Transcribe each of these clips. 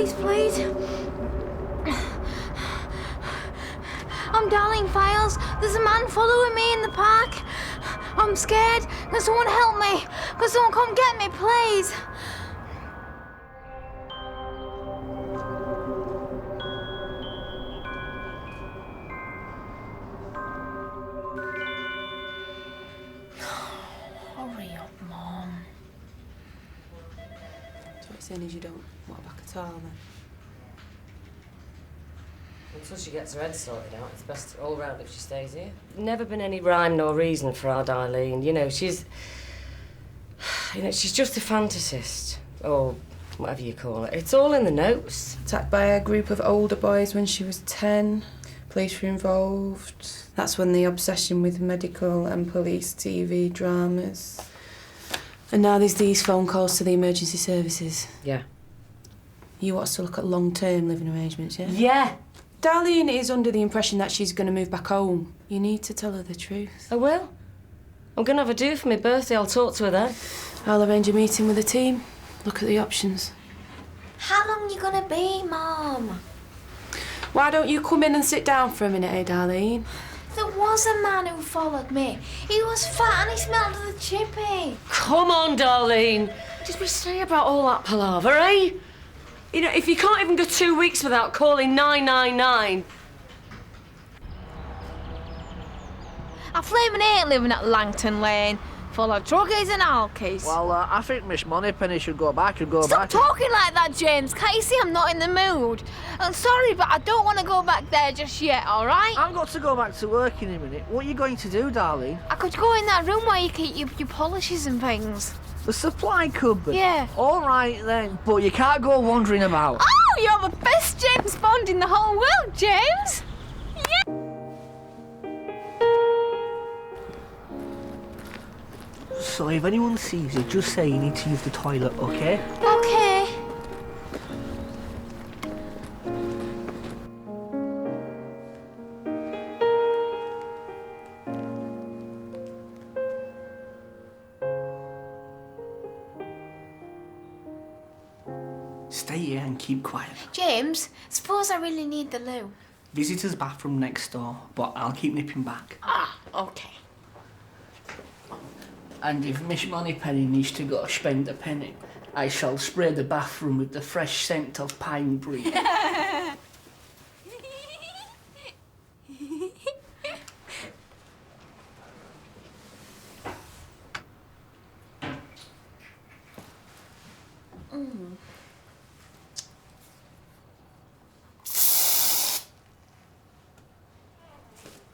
Police, please. I'm Darlene Files. There's a man following me in the park. I'm scared. Can someone help me? Can someone come get me, please? Hurry up, Mum. So what you're saying is you don't want her back at all, then? Until she gets her head sorted out, it's best all round if she stays here. Never been any rhyme nor reason for our Darlene. She's just a fantasist, or whatever you call it. It's all in the notes. Attacked by a group of older boys when she was 10. Police were involved. That's when the obsession with medical and police TV dramas. And now there's these phone calls to the emergency services. Yeah. You want us to look at long-term living arrangements, yeah? Yeah. Darlene is under the impression that she's going to move back home. You need to tell her the truth. I will. I'm going to have a do for my birthday. I'll talk to her then. I'll arrange a meeting with the team. Look at the options. How long you gonna be, Mum? Why don't you come in and sit down for a minute, eh, Darlene? There was a man who followed me. He was fat and he smelled of the chippy. Come on, Darlene. Did we say about all that palaver, eh? If you can't even go 2 weeks without calling 999... I flaming hate living at Langton Lane, full of druggies and alkies. Well, I think Miss Moneypenny should go back and Stop talking like that, James. Can't you see I'm not in the mood? I'm sorry, but I don't want to go back there just yet, all right? I've got to go back to work in a minute. What are you going to do, darling? I could go in that room where you keep your polishes and things. The supply cupboard? Yeah. All right, then. But you can't go wandering about. Oh, you're the best James Bond in the whole world, James. Yeah. So if anyone sees you, just say you need to use the toilet, okay? Okay. Stay here and keep quiet. James, suppose I really need the loo. Visitor's bathroom next door, but I'll keep nipping back. Ah, okay. And if Miss Moneypenny needs to go spend a penny, I shall spray the bathroom with the fresh scent of pine brie.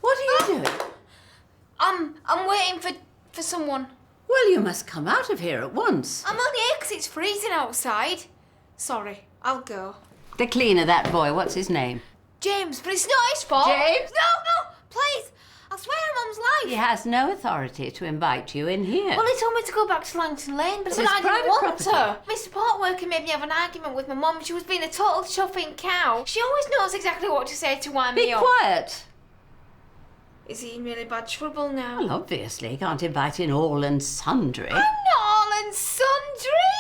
What are you doing? I'm waiting for someone. Well, you must come out of here at once. I'm only here 'cause it's freezing outside. Sorry, I'll go. The cleaner, that boy, what's his name? James, but it's not his fault. James? No, please. I swear on Mum's life. He has no authority to invite you in here. Well, he told me to go back to Langton Lane, but It's then his I didn't private want property. to. Mr. Portworker made me have an argument with my mum. She was being a total chuffing cow. She always knows exactly what to say to wind me Be up. quiet. Is he in really bad trouble now? Well, obviously, you can't invite in all and sundry. I'm not all and sundry.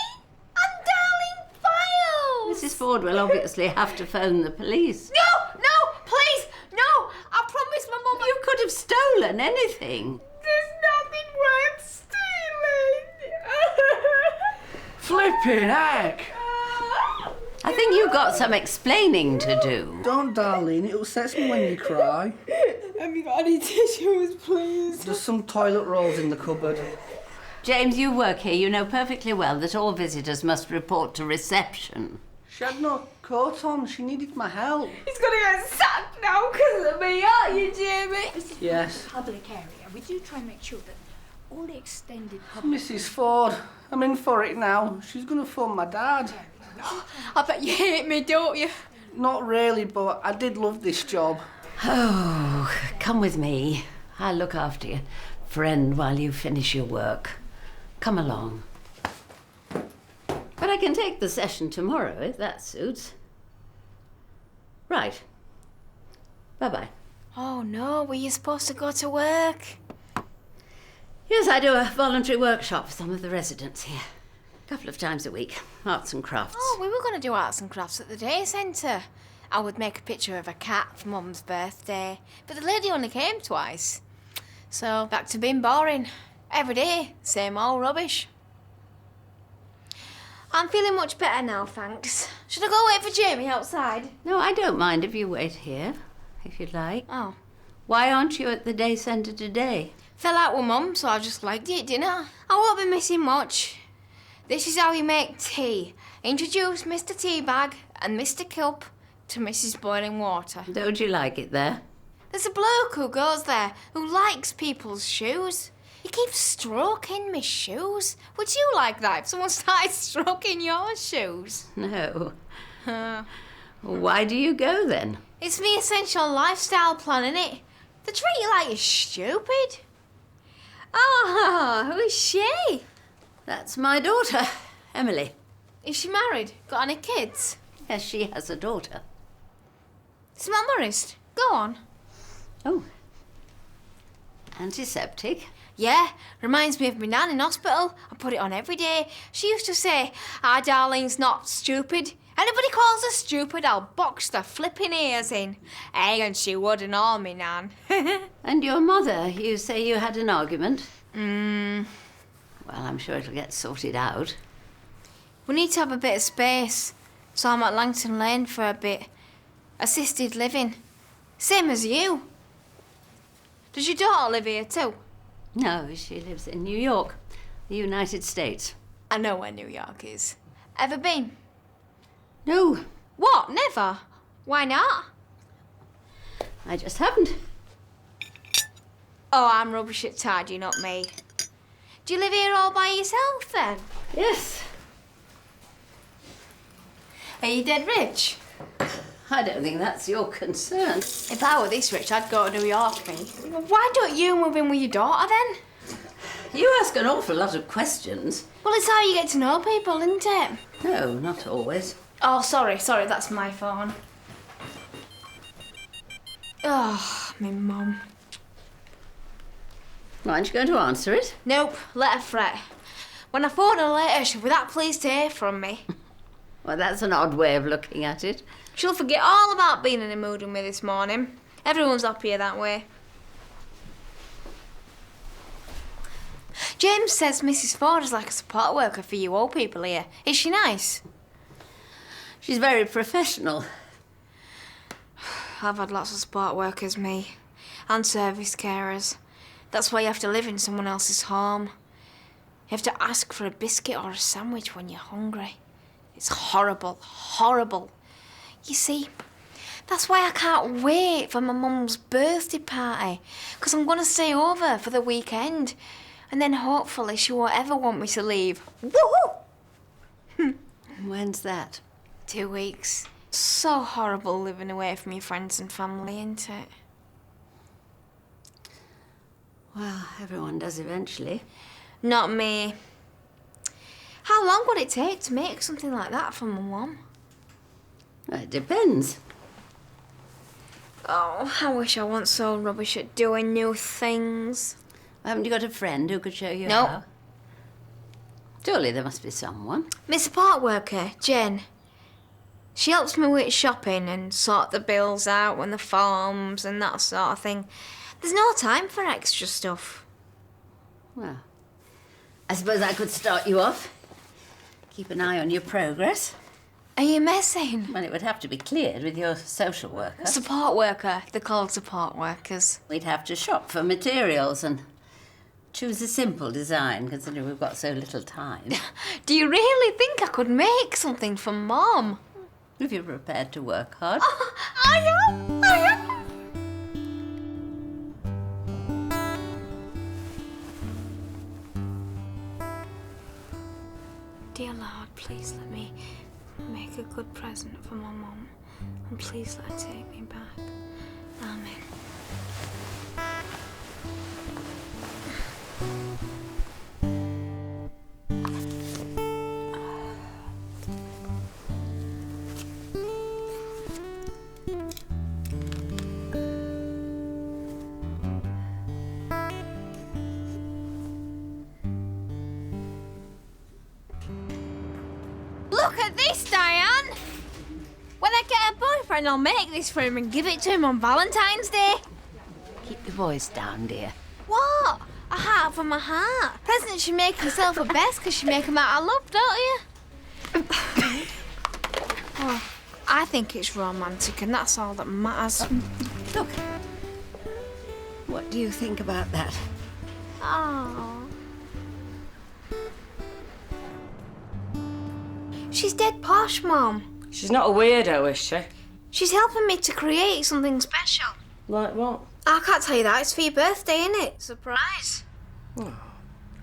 I'm Darlene Files. Mrs. Ford will obviously have to phone the police. No, please, no. I promise my mum. You could have stolen anything. There's nothing worth stealing. Flipping heck! I think you've got some explaining to do. Don't, darling. It upsets me when you cry. Have you got any tissues, please? There's some toilet rolls in the cupboard. James, you work here. You know perfectly well that all visitors must report to reception. She had no coat on. She needed my help. He's gonna get sacked now because of me, aren't you, Jamie? Yes. Public area. We do try and make sure that all the extended public... Mrs. Ford, I'm in for it now. She's going to phone my dad. I bet you hate me, don't you? Not really, but I did love this job. Oh, come with me. I'll look after your friend while you finish your work. Come along. But I can take the session tomorrow, if that suits. Right. Bye-bye. Oh no, were you supposed to go to work? Yes, I do a voluntary workshop for some of the residents here. couple of times a week. Arts and crafts. Oh, we were going to do arts and crafts at the day centre. I would make a picture of a cat for Mum's birthday, but the lady only came twice. So back to being boring. Every day, same old rubbish. I'm feeling much better now, thanks. Should I go wait for Jamie outside? No, I don't mind if you wait here, if you'd like. Oh. Why aren't you at the day centre today? Fell out with Mum, so I just liked it, didn't I? I won't be missing much. This is how you make tea. Introduce Mr. Teabag and Mr. Cup to Mrs. Boiling Water. Don't you like it there? There's a bloke who goes there who likes people's shoes. He keeps stroking my shoes. Would you like that if someone started stroking your shoes? No. Why do you go then? It's me essential lifestyle plan, innit? They treat you like you're stupid. Oh, who is she? That's my daughter, Emily. Is she married? Got any kids? Yes, she has a daughter. Smell Morris. Go on. Oh. Antiseptic? Yeah, reminds me of my nan in hospital. I put it on every day. She used to say, our darling's not stupid. Anybody calls her stupid, I'll box their flipping ears in. Hey, and she would and all, me nan. And your mother, you say you had an argument? Well, Well, I'm sure it'll get sorted out. we need to have a bit of space. So I'm at Langton Lane for a bit. Assisted living. Same as you. Does your daughter live here too? No, she lives in New York, the United States. I know where New York is. Ever been? No, What? Never? Why not? I just haven't. Oh, I'm rubbish at tidying up, me. Do you live here all by yourself then? Yes. Are you dead rich? I don't think that's your concern. If I were this rich, I'd go to New York, me. Why don't you move in with your daughter then? You ask an awful lot of questions. Well, it's how you get to know people, isn't it? No, not always. Oh, sorry, that's my phone. Oh, my mum. Aren't you going to answer it? Nope, let her fret. When I phone her later, she'll be that pleased to hear from me. Well, that's an odd way of looking at it. She'll forget all about being in a mood with me this morning. Everyone's happier that way. James says Mrs. Ford is like a support worker for you old people here. Is she nice? She's very professional. I've had lots of support workers, me. And service carers. That's why you have to live in someone else's home. You have to ask for a biscuit or a sandwich when you're hungry. It's horrible, horrible. You see, that's why I can't wait for my mum's birthday party. Because I'm going to stay over for the weekend. And then hopefully she won't ever want me to leave. Woohoo! When's that? 2 weeks. So horrible living away from your friends and family, isn't it? Well, everyone does eventually. Not me. How long would it take to make something like that for my mum? Well, it depends. Oh, I wish I wasn't so rubbish at doing new things. Haven't you got a friend who could show you Nope. how? Surely there must be someone. My support worker, Jen. She helps me with shopping and sort the bills out and the forms and that sort of thing. There's no time for extra stuff. Well, I suppose I could start you off. Keep an eye on your progress. Are you messing? Well, it would have to be cleared with your social worker. Support worker. They're called support workers. We'd have to shop for materials and choose a simple design, considering we've got so little time. Do you really think I could make something for Mum? If you're prepared to work hard. I am. Dear Lord, please let me make a good present for my mum. And please let her take me back. Amen. Look at this, Diane! When I get a boyfriend, I'll make this for him and give it to him on Valentine's Day. Keep your voice down, dear. What? A heart for my heart. Presents you make yourself a best because you make them out of love, don't you? Oh, I think it's romantic and that's all that matters. Look. What do you think about that? Oh. She's dead posh, Mum. She's not a weirdo, is she? She's helping me to create something special. Like what? I can't tell you that. It's for your birthday, innit? Surprise. Oh,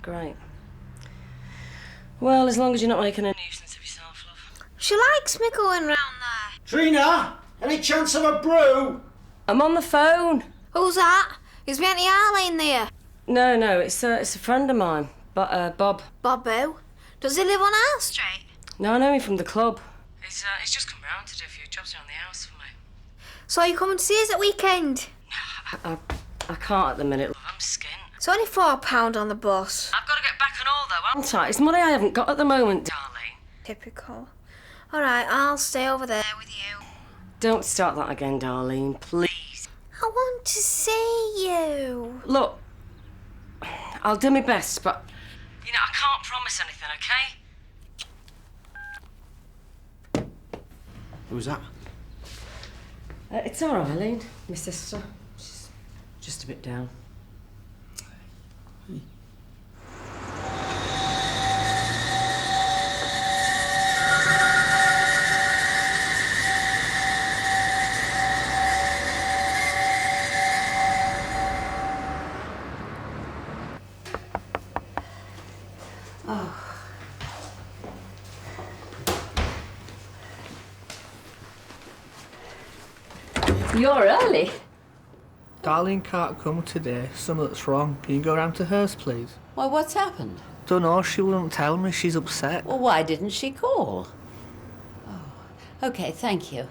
great. Well, as long as you're not making a nuisance of yourself, love. She likes me going round there. Trina, any chance of a brew? I'm on the phone. Who's that? Is my Auntie Arlene there? No, it's a friend of mine, but Bob. Bob who? Does he live on our street? No, I know him from the club. He's just come round to do a few jobs around the house for me. So you coming to see us at weekend? I can't at the minute, love. I'm skint. It's only £4 on the bus. I've got to get back on all, though, haven't I? It's money I haven't got at the moment, darling. Typical. All right, I'll stay over there with you. Don't start that again, Darlene, please. I want to see you. Look, I'll do my best, but, you know, I can't promise anything, OK? Who's that? It's all right, Eileen, my sister. She's just a bit down. You're early. Darlene can't come today. Something's wrong. Can you go round to hers, please? Why, what's happened? Don't know. She wouldn't tell me. She's upset. Well, why didn't she call? Oh, okay, thank you.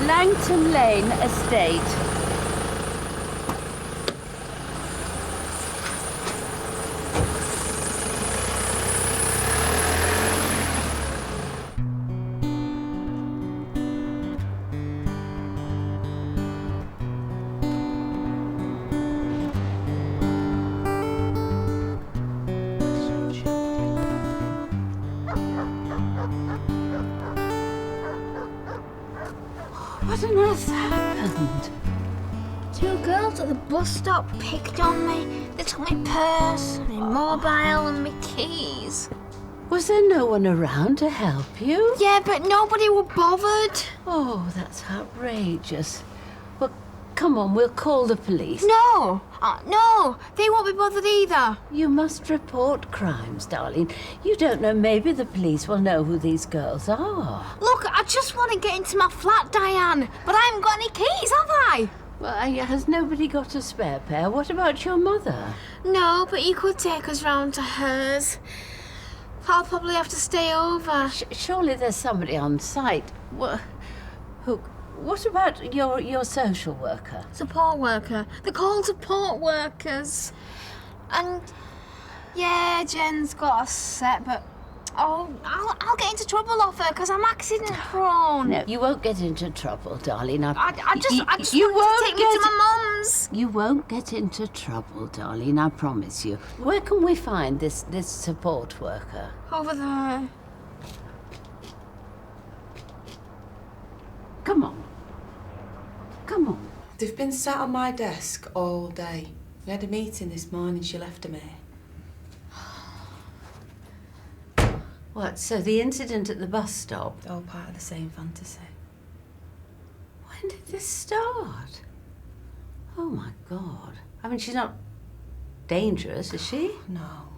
Langton Lane Estate. What on earth happened? Two girls at the bus stop picked on me. They took my purse, my mobile and my keys. Was there no one around to help you? Yeah, but nobody were bothered. Oh, that's outrageous. Well, come on, we'll call the police. No, no, they won't be bothered either. You must report crimes, darling. You don't know, maybe the police will know who these girls are. Look, I just want to get into my flat, Diane, but I haven't got any keys, have I? Well, has nobody got a spare pair? What about your mother? No, but you could take us round to hers. I'll probably have to stay over. Surely there's somebody on site. What about your social worker? Support worker. They're called support workers. And yeah, Jen's got a set, but I'll get into trouble off her because I'm accident prone. No, you won't get into trouble, darling. I just you want won't to take me to my mum's. You won't get into trouble, darling, I promise you. Where can we find this support worker? Over there. Come on. Come on. They've been sat on my desk all day. We had a meeting this morning, she left them here. What, so the incident at the bus stop? All part of the same fantasy. When did this start? Oh, my God. I mean, she's not dangerous, is she? No,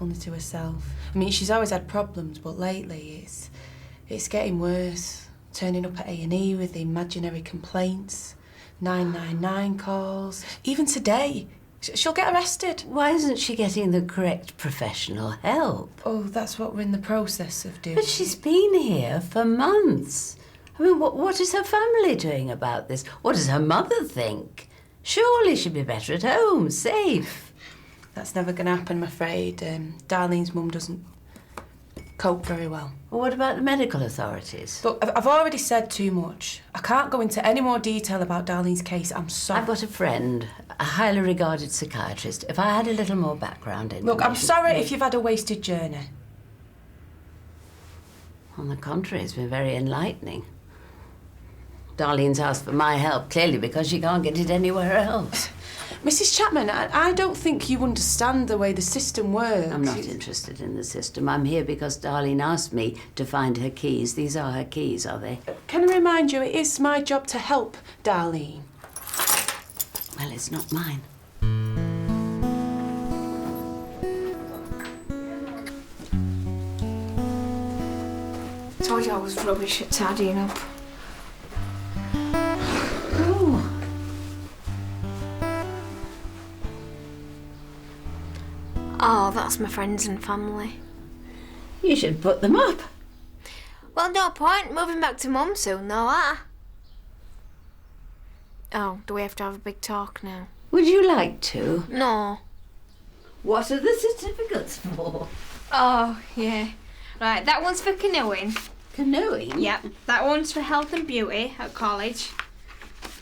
only to herself. I mean, she's always had problems, but lately it's getting worse. Turning up at A&E with the imaginary complaints, 999 calls. Even today, she'll get arrested. Why isn't she getting the correct professional help? Oh, that's what we're in the process of doing. But she's been here for months. I mean, what is her family doing about this? What does her mother think? Surely she'd be better at home, safe. That's never going to happen, I'm afraid. Darlene's mum doesn't cope very well. Well, what about the medical authorities? Look, I've already said too much. I can't go into any more detail about Darlene's case. I'm sorry. I've got a friend, a highly regarded psychiatrist. If I had a little more background information... Look, I'm sorry if you've had a wasted journey. On the contrary, it's been very enlightening. Darlene's asked for my help, clearly because she can't get it anywhere else. Mrs. Chapman, I don't think you understand the way the system works. I'm not interested in the system. I'm here because Darlene asked me to find her keys. These are her keys, are they? Can I remind you, it is my job to help Darlene. Well, it's not mine. Told you I was rubbish at tidying up. Oh, that's my friends and family. You should put them up. Well, no point moving back to Mum soon, though, Oh, do we have to have a big talk now? Would you like to? No. What are the certificates for? Oh, yeah. Right, that one's for canoeing. Canoeing? Yep. That one's for health and beauty at college.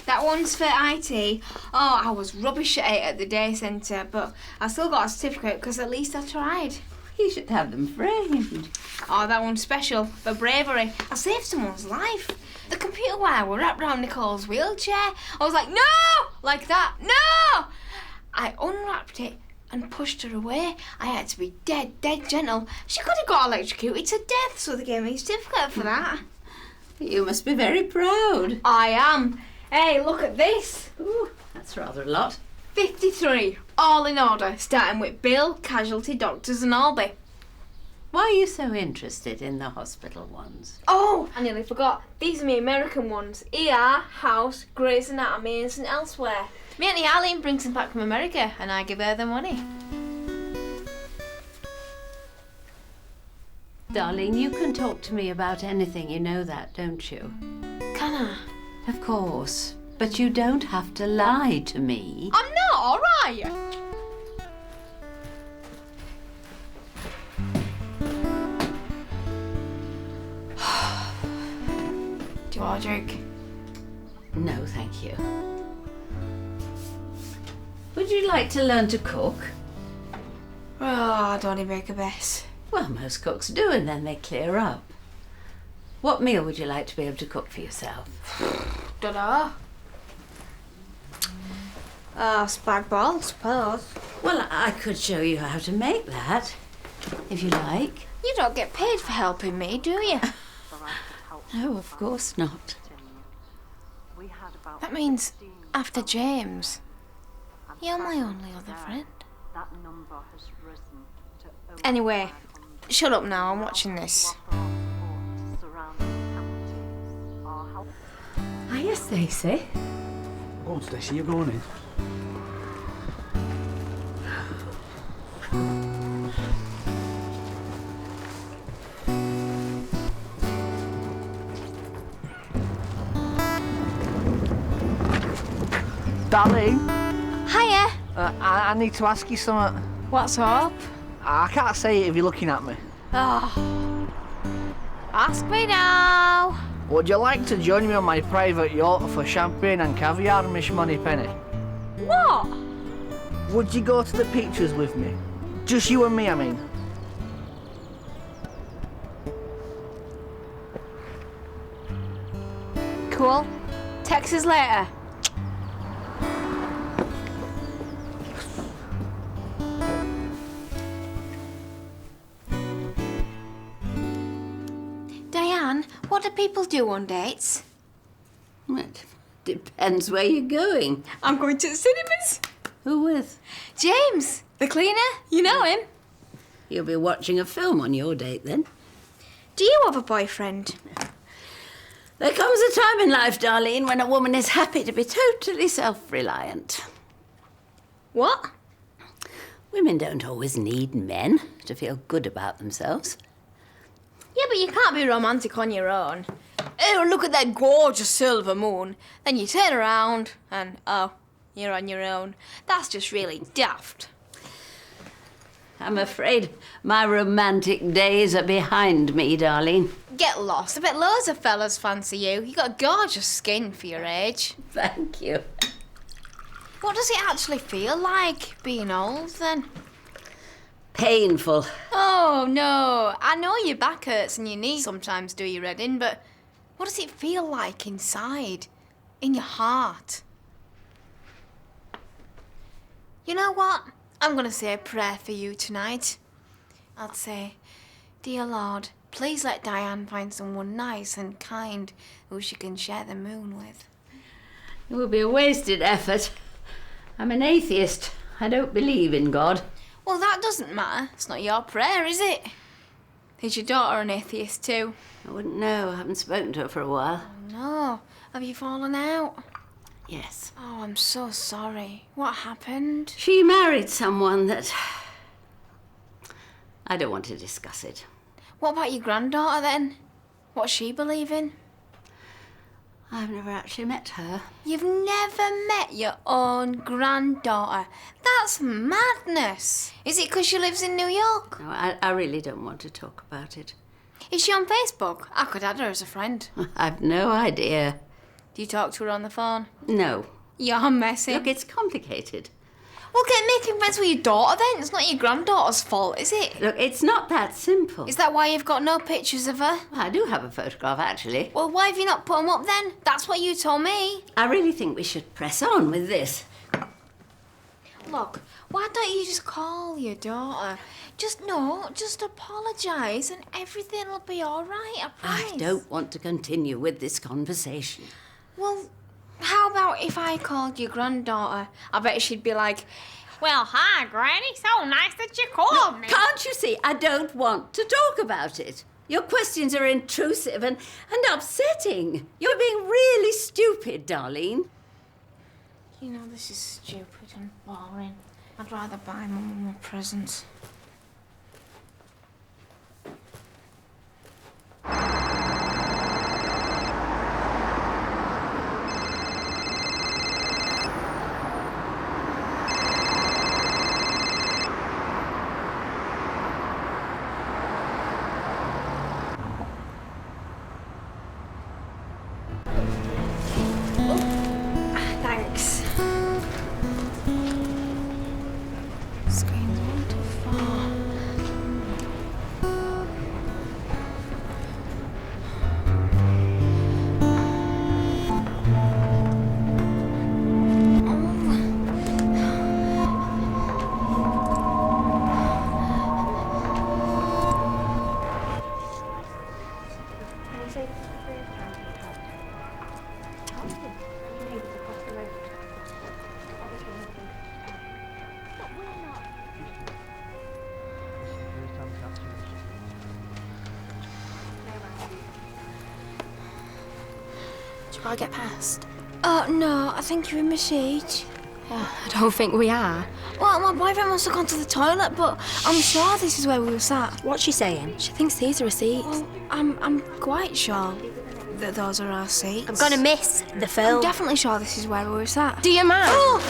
That one's for IT. Oh, I was rubbish at it at the day centre, but I still got a certificate because at least I tried. You should have them framed. Oh, that one's special for bravery. I saved someone's life. The computer wire were wrapped around Nicole's wheelchair. I was like, no! Like that, no! I unwrapped it and pushed her away. I had to be dead gentle. She could have got electrocuted to death, so they gave me a certificate for that. You must be very proud. I am. Hey, look at this. Ooh, that's rather a lot. 53, all in order, starting with Bill, casualty, doctors and Albie. Why are you so interested in the hospital ones? Oh, I nearly forgot. These are my American ones. ER, House, Grey's Anatomy and St Elsewhere. Me Auntie Arlene brings them back from America and I give her the money. Darling, you can talk to me about anything, you know that, don't you? Can I? Of course. But you don't have to lie to me. I'm not, all right. Do you want a drink? No, thank you. Would you like to learn to cook? Oh, I'd only make a mess. Well, most cooks do, and then they clear up. What meal would you like to be able to cook for yourself? Dunno. Spag bol, suppose. Well, I could show you how to make that, if you like. You don't get paid for helping me, do you? No, of course not. That means after James, you're my only other friend. Anyway, shut up now, I'm watching this. Hiya, Stacey. Go on, Stacey, you're going in. Darlene, Hiya. I need to ask you something. What's up? I can't say it if you're looking at me. Oh. Ask me now. Would you like to join me on my private yacht for champagne and caviar, Miss Moneypenny? What? Would you go to the pictures with me? Just you and me, I mean. Cool. Text us later. Diane, what do people do on dates? It depends where you're going. I'm going to the cinemas. Who with? James, the cleaner. You know him. You'll be watching a film on your date then. Do you have a boyfriend? There comes a time in life, Darlene, when a woman is happy to be totally self-reliant. What? Women don't always need men to feel good about themselves. Yeah, but you can't be romantic on your own. oh, look at that gorgeous silver moon. Then you turn around and, oh, you're on your own. That's just really daft. I'm afraid my romantic days are behind me, darling. Get lost. I bet loads of fellas fancy you. You got gorgeous skin for your age. Thank you. What does it actually feel like being old then? Painful. Oh no, I know your back hurts and your knees sometimes do you, Reddin, but what does it feel like inside? In your heart? You know what? I'm gonna say a prayer for you tonight. I'll say, Dear Lord, please let Diane find someone nice and kind who she can share the moon with. It would be a wasted effort. I'm an atheist. I don't believe in God. Well, that doesn't matter. It's not your prayer, is it? Is your daughter an atheist too? I wouldn't know. I haven't spoken to her for a while. No. Have you fallen out? Yes. Oh, I'm so sorry. What happened? She married someone that... I don't want to discuss it. What about your granddaughter then? What's she believe in? I've never actually met her. You've never met your own granddaughter. That's madness. Is it because she lives in New York? No, I really don't want to talk about it. Is she on Facebook? I could add her as a friend. I've no idea. Do you talk to her on the phone? No. You're messy. Look, it's complicated. Well, get making friends with your daughter then. It's not your granddaughter's fault, is it? Look, it's not that simple. Is that why you've got no pictures of her? I do have a photograph, actually. Well, why have you not put them up then? That's what you told me. I really think we should press on with this. Look, why don't you just call your daughter? Just apologise and everything will be all right, I promise. I don't want to continue with this conversation. Well, how about if I called your granddaughter? I bet she'd be like, well, hi, Granny. So nice that you called me. Can't you see? I don't want to talk about it. Your questions are intrusive and upsetting. You're being really stupid, Darlene. You know, this is stupid and boring. I'd rather buy Mum a present. Thanks. Screen's one too far. Shall I get past? Oh, no, I think you're in my seat. I don't think we are. Well, my boyfriend must have gone to the toilet, but I'm sure this is where we were sat. What's she saying? She thinks these are her seats. Well, I'm quite sure that those are our seats. I'm gonna miss the I'm film. definitely sure this is where we were sat. Do you mind? Oh,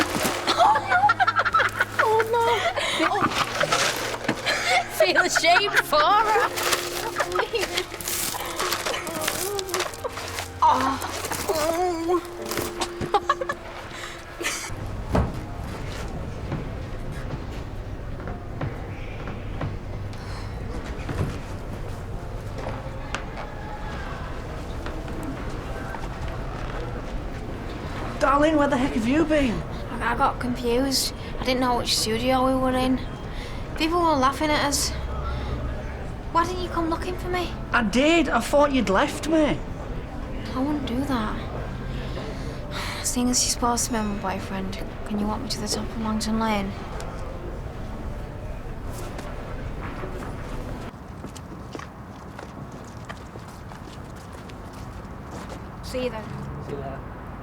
Feel ashamed for her. Darlene, where the heck have you been? I got confused. I didn't know which studio we were in. People were laughing at us. Why didn't you come looking for me? I did. I thought you'd left me. I wouldn't do that. Seeing as you're supposed to be my boyfriend, can you walk me to the top of Langton Lane? See you then. See you later.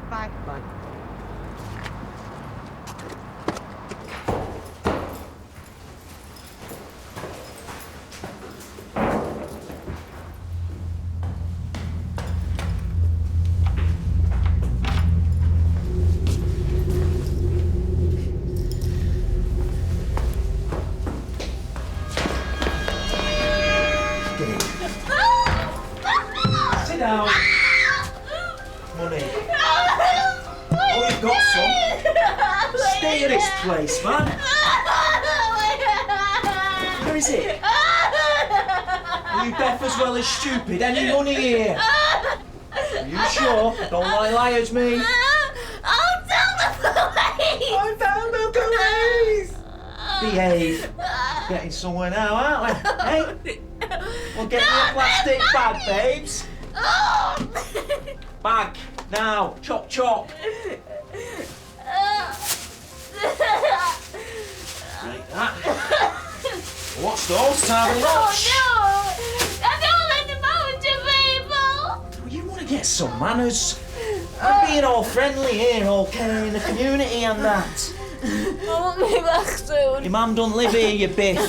Bye. Bye. down. Money. Oh, you've got some. Stay at this place, man. Where is it? Are you deaf as well as stupid? Any money here? Are you sure? Don't lie liars, me. I'll tell the police! I found the police! Behave. Getting somewhere now, aren't we? Hey? We'll get you a plastic bag, babes. Bag, now. Chop, chop. Like that. What's those, Tommy? Oh no! I don't let them out to people! You want to get some manners. I'm being all friendly here, all caring the community and that. I want me back soon. Your mum don't live here, you biff.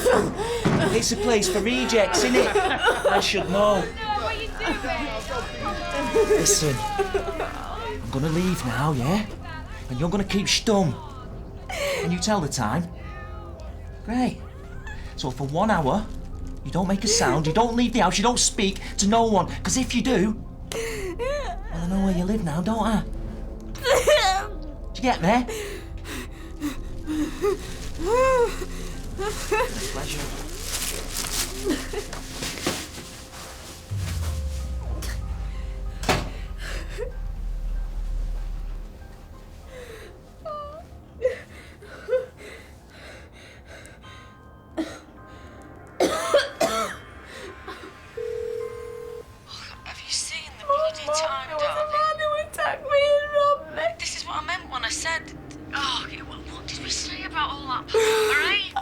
It's a place for rejects, innit? I should know. What are you doing? Listen, I'm gonna leave now, yeah? And you're gonna keep stum. Can you tell the time? Great. So for 1 hour, you don't make a sound, you don't leave the house, you don't speak to no one. Because if you do, well, I know where you live now, don't I? Did you get there? Pleasure. Have you seen the bloody time, There was a man who attacked me and robbed me. This is what I meant when I said... Oh, what did we say about all that, all right?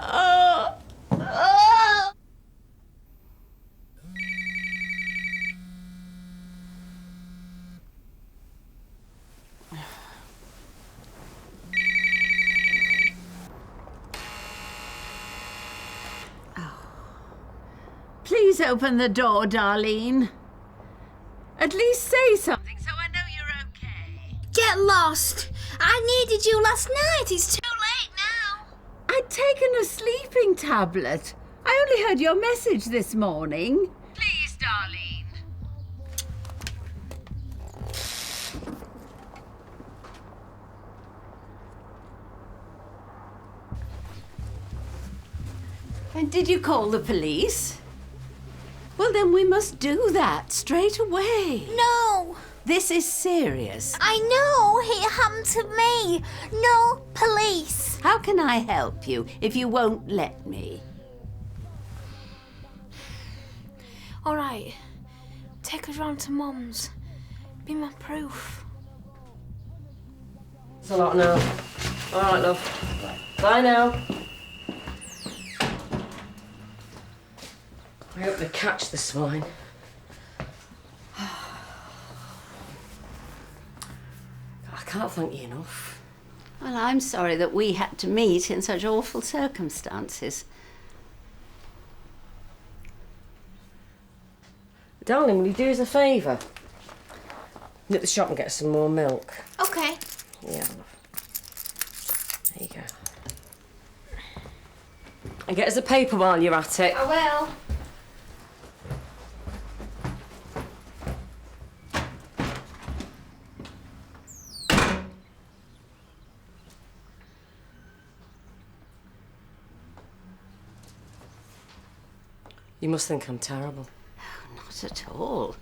Please open the door, Darlene. At least say something so I know you're okay. Get lost. I needed you last night. It's too late now. I'd taken a sleeping tablet. I only heard your message this morning. Please, Darlene. And did you call the police? Well, then we must do that straight away. No. This is serious. I know. It happened to me. No police. How can I help you if you won't let me? All right. Take us round to Mum's. Be my proof. It's a lot now. All right, love. Bye now. I hope they catch the swine. I can't thank you enough. Well, I'm sorry that we had to meet in such awful circumstances. Darling, will you do us a favour? Nip the shop and get us some more milk. Okay. Yeah, love. There you go. And get us a paper while you're at it. I will. You must think I'm terrible. Not at all.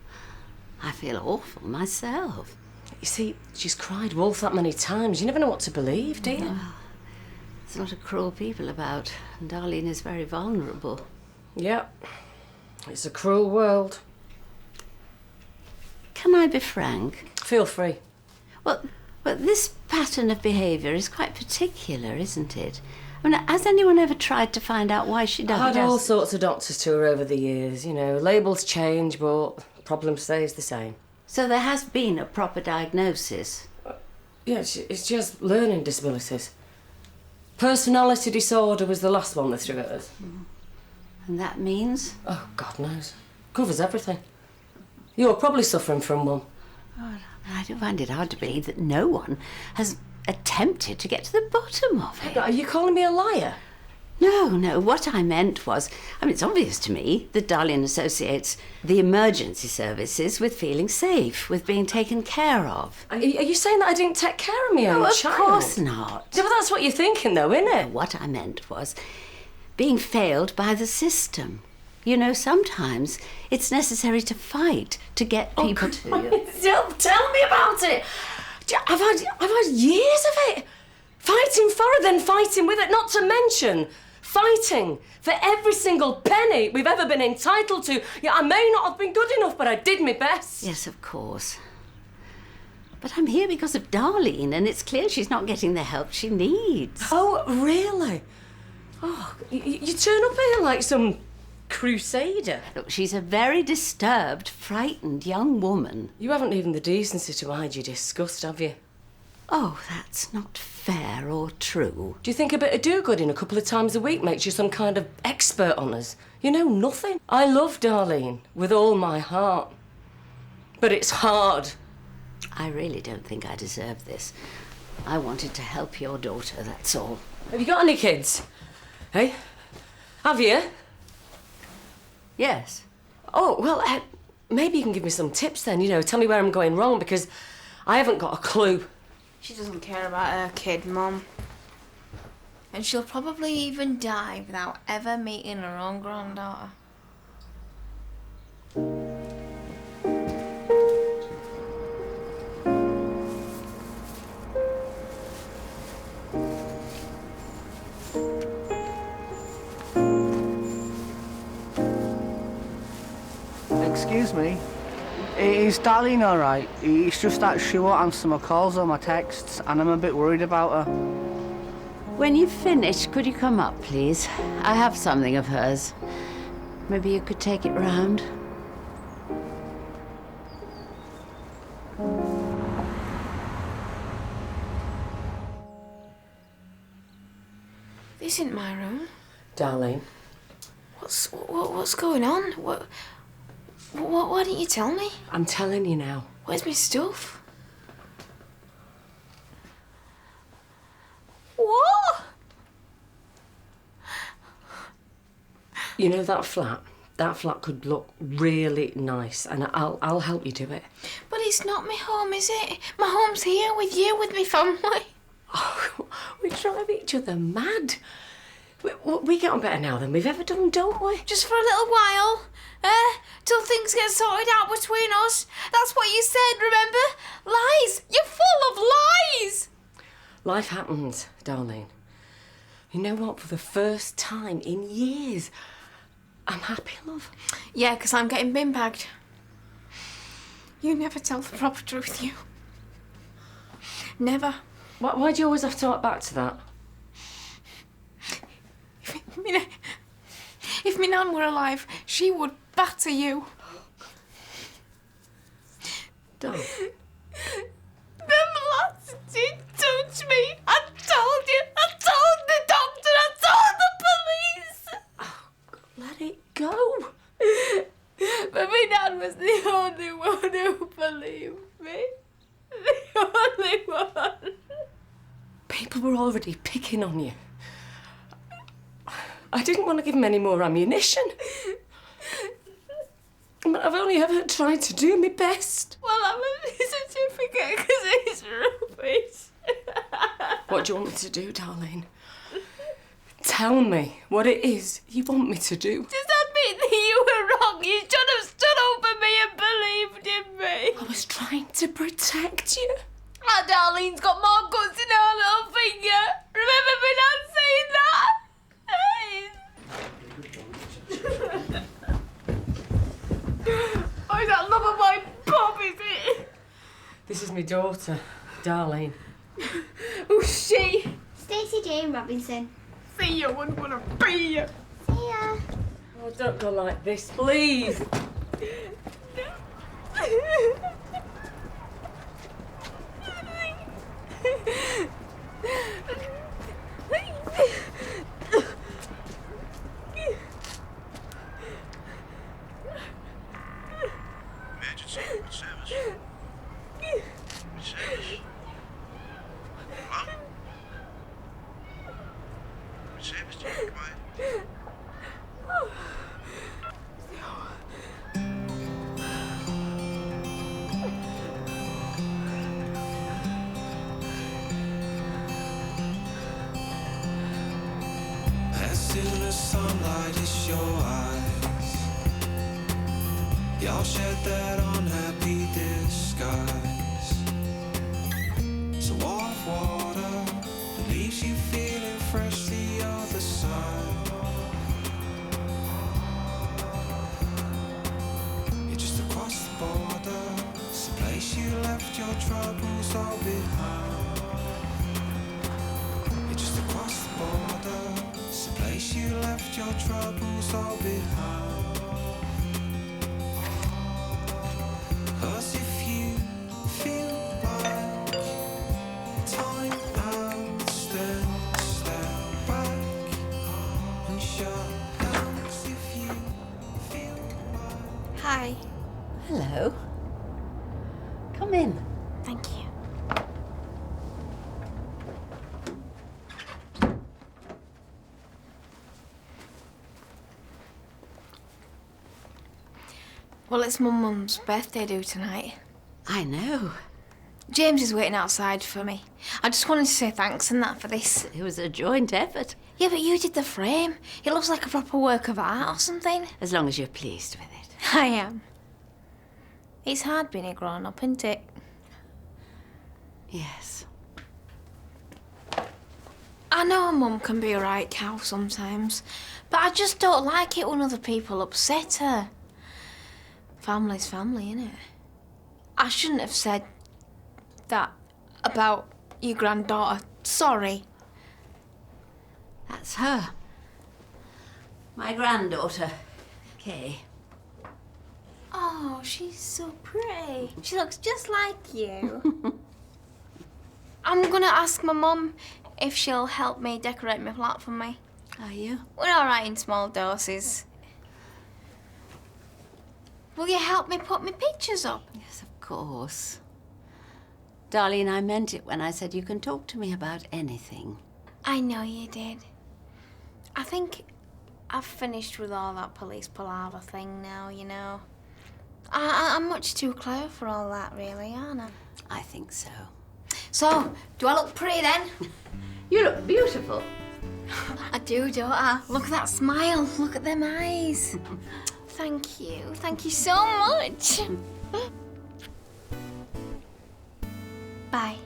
I feel awful myself. You see, she's cried wolf that many times. You never know what to believe, do you? There's a lot of cruel people about, and Darlene is very vulnerable. Yep. It's a cruel world. Can I be frank? Feel free. Well, but this pattern of behaviour is quite particular, isn't it? I mean, has anyone ever tried to find out why she does I've it? had all sorts of doctors to her over the years. You know, labels change, but the problem stays the same. So there has been a proper diagnosis? Yeah, it's just learning disabilities. Personality disorder was the last one they threw at us. And that means? Oh, God knows. Covers everything. You're probably suffering from one. Oh, I do find it hard to believe that no one has attempted to get to the bottom of it. Are you calling me a liar? No, what I meant was, it's obvious to me that Darlene associates the emergency services with feeling safe, with being taken care of. Are you saying that I didn't take care of my own No, child? of course not. Yeah, but that's what you're thinking, though, isn't it? What I meant was being failed by the system. You know, sometimes it's necessary to fight to get people to you. Tell me about it. I've had years of it. Fighting for it, then fighting with it, not to mention fighting for every single penny we've ever been entitled to. Yeah, I may not have been good enough, but I did my best. Yes, of course. But I'm here because of Darlene, and it's clear she's not getting the help she needs. Oh, really? Oh, you turn up here like some crusader. Look, she's a very disturbed, frightened young woman. You haven't even the decency to hide your disgust, have you? Oh, that's not fair or true. Do you think a bit of do-gooding a couple of times a week makes you some kind of expert on us? You know nothing. I love Darlene with all my heart. But it's hard. I really don't think I deserve this. I wanted to help your daughter, that's all. Have you got any kids? Hey? Have you? Yes. Oh, well, maybe you can give me some tips then, tell me where I'm going wrong, because I haven't got a clue. She doesn't care about her kid, Mum. And she'll probably even die without ever meeting her own granddaughter. Excuse me. Is Darlene all right? It's just that she won't answer my calls or my texts, and I'm a bit worried about her. When you've finished, could you come up, please? I have something of hers. Maybe you could take it round. This isn't my room. Darlene. What's going on? Why didn't you tell me? I'm telling you now. Where's my stuff? What? You know that flat? That flat could look really nice, and I'll help you do it. But it's not my home, is it? My home's here with you, with my family. Oh, we drive each other mad. We get on better now than we've ever done, don't we? Just for a little while. Till things get sorted out between us. That's what you said, remember? Lies! You're full of lies! Life happens, darling. You know what? For the first time in years, I'm happy, love. Yeah, 'cause I'm getting bin bagged. You never tell the proper truth, you. Never. Why do you always have to talk back to that? If my nan were alive, she would batter you. Don't. Them lads did touch me. I told you. I told the doctor. I told the police. Oh, let it go. But my nan was the only one who believed me. The only one. People were already picking on you. I didn't want to give them any more ammunition. But I've only ever tried to do my best. Well, I'm a certificate because it's rupees. What do you want me to do, darling? Tell me what it is you want me to do. Does that mean that you were wrong? You should have stood up for me and believed in me. I was trying to protect you. Our Darlene's got more guts in her little finger. Remember me not saying that? Oh, is that love of my pop, is it? This is my daughter, Darlene. Who's she? Stacey Jane Robinson. See you, wouldn't want to be you. See ya. Oh, don't go like this, please. Emergency, what service? What service? What? What service do you require? in the sunlight, it's your eyes. Y'all shed that unhappy disguise. So off water that leaves you feeling fresh the other side. You're just across the border. It's a place you left your troubles all behind. You're just across the border. It's a place you left your troubles all behind. 'Cause if you feel like time and step back and shut down. If you feel like... Hi. Hello. Come in. Thank you. Well, it's my mum's birthday due tonight. I know. James is waiting outside for me. I just wanted to say thanks and that for this. It was a joint effort. Yeah, but you did the frame. It looks like a proper work of art or something. As long as you're pleased with it. I am. It's hard being a grown-up, isn't it? Yes. I know a mum can be a right cow sometimes, but I just don't like it when other people upset her. Family's family, innit? I shouldn't have said that about your granddaughter. Sorry. That's her. My granddaughter, Kay. Oh, she's so pretty. She looks just like you. I'm gonna ask my mum if she'll help me decorate my flat for me. Are you? We're all right in small doses. Will you help me put my pictures up? Yes, of course. Darlene, I meant it when I said you can talk to me about anything. I know you did. I think I've finished with all that police palaver thing now, you know. I'm much too clever for all that, really, aren't I? I think so. So, do I look pretty then? You look beautiful. I do, don't I? Look at that smile. Look at them eyes. Thank you. Thank you so much. Bye.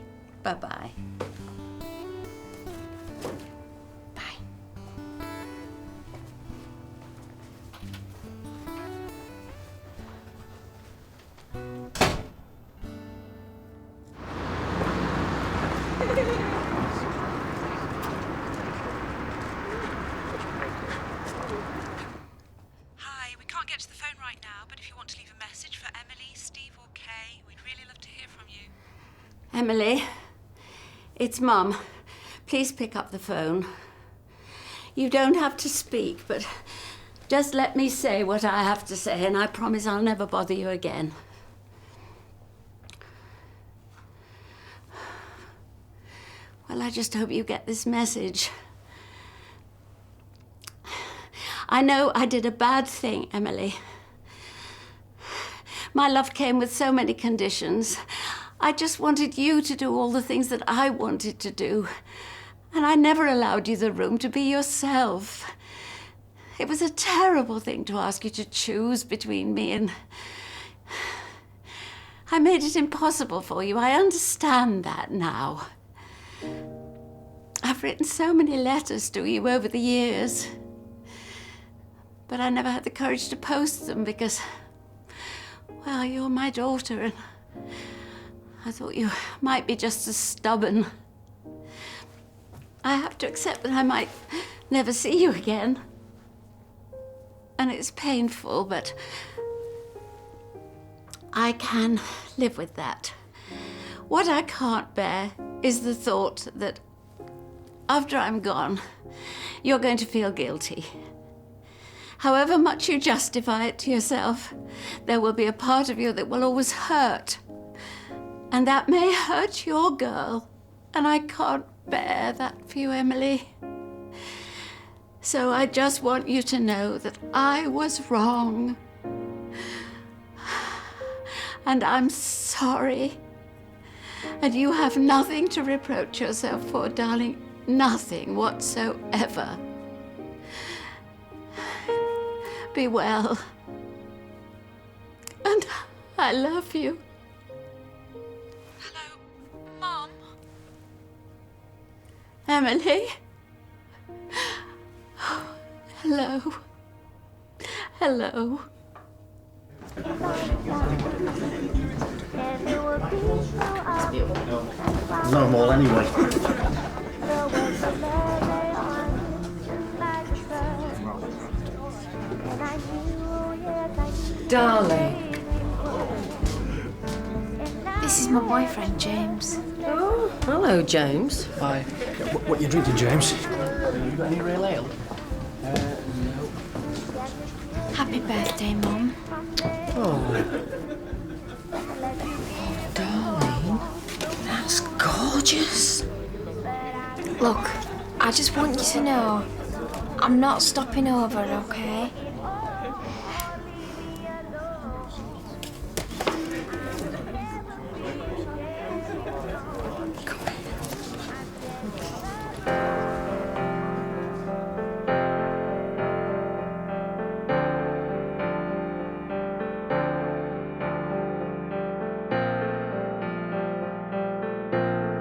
Bye-bye. Hi, we can't get to the phone right now, but if you want to leave a message for Emily, Steve or Kay, we'd really love to hear from you. Emily, it's Mum. Please pick up the phone. You don't have to speak, but just let me say what I have to say, and I promise I'll never bother you again. Well, I just hope you get this message. I know I did a bad thing, Emily. My love came with so many conditions. I just wanted you to do all the things that I wanted to do. And I never allowed you the room to be yourself. It was a terrible thing to ask you to choose between me and... I made it impossible for you. I understand that now. I've written so many letters to you over the years. But I never had the courage to post them because, well, you're my daughter and I thought you might be just as stubborn. I have to accept that I might never see you again. And it's painful, but I can live with that. What I can't bear is the thought that after I'm gone, you're going to feel guilty. However much you justify it to yourself, there will be a part of you that will always hurt. And that may hurt your girl. And I can't bear that for you, Emily. So I just want you to know that I was wrong. And I'm sorry. And you have nothing to reproach yourself for, darling. Nothing whatsoever. Be well. And I love you. Hello, Mum? Emily? Oh, hello. Hello. No more anyway. Darling. This is my boyfriend, James. Oh, hello, James. Hi. What you drinking, James? You got any real ale? No. Happy birthday, Mum. Oh. Darling, that's gorgeous. Look, I just want you to know I'm not stopping over, okay?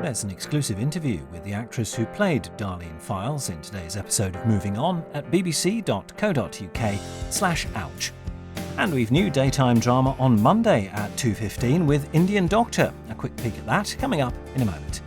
There's an exclusive interview with the actress who played Darlene Files in today's episode of Moving On at bbc.co.uk/ouch. And we've new daytime drama on Monday at 2:15 with Indian Doctor. A quick peek at that coming up in a moment.